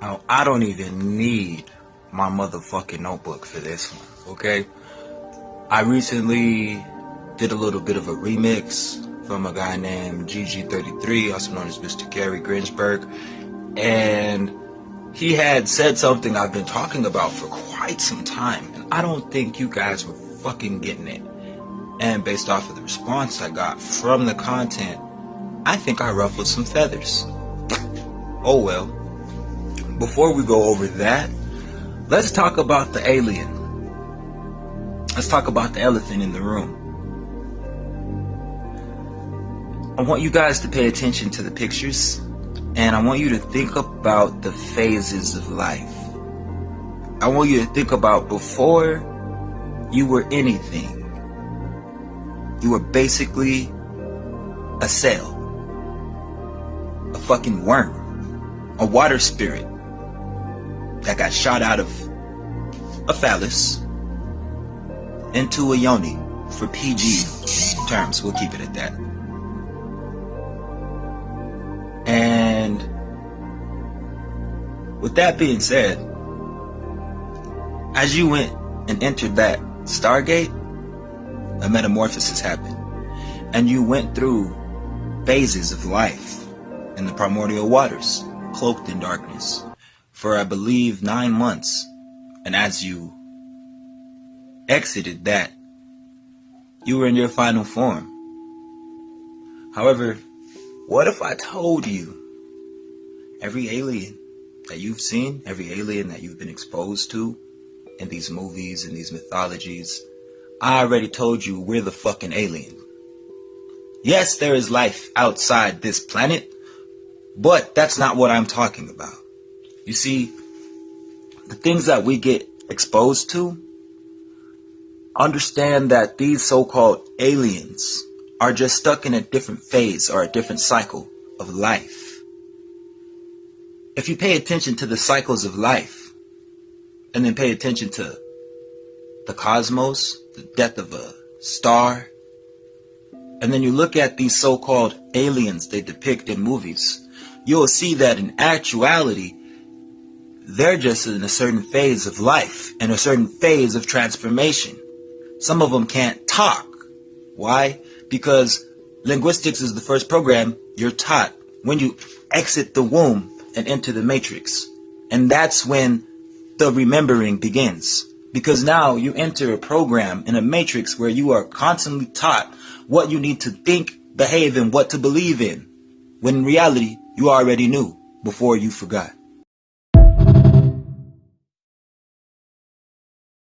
I don't even need my motherfucking notebook for this one, okay? I recently did a little bit of a remix from a guy named GG33, also known as Mr. Gary Grinsberg, and he had said something I've been talking about for quite some time, and I don't think you guys were fucking getting it. And based off of the response I got from the content, I think I ruffled some feathers. Oh well. Before we go over that, let's talk about the aLIEn. Let's talk about the elephant in the room. I want you guys to pay attention to the pictures, and I want you to think about the phases of life. I want you to think about before you were anything. You were basically a cell, a fucking worm, a water spirit that got shot out of a phallus into a yoni. For PG terms, we'll keep it at that. And with that being said, as you went and entered that Stargate, a metamorphosis happened, and you went through phases of life in the primordial waters, cloaked in darkness, for I believe 9 months. And as you exited that, you were in your final form. However, what if I told you every aLIEn that you've seen, every aLIEn that you've been exposed to in these movies, in these mythologies, I already told you we're the fucking aLIEn. Yes, there is life outside this planet, but that's not what I'm talking about. You see, the things that we get exposed to, understand that these so-called aliens are just stuck in a different phase or a different cycle of life. If you pay attention to the cycles of life, and then pay attention to the cosmos, the death of a star, and then you look at these so-called aliens they depict in movies, you'll see that in actuality, they're just in a certain phase of life, in a certain phase of transformation. Some of them can't talk. Why? Because linguistics is the first program you're taught when you exit the womb and enter the matrix. And that's when the remembering begins. Because now you enter a program in a matrix where you are constantly taught what you need to think, behave, and what to believe in. When in reality, you already knew before you forgot.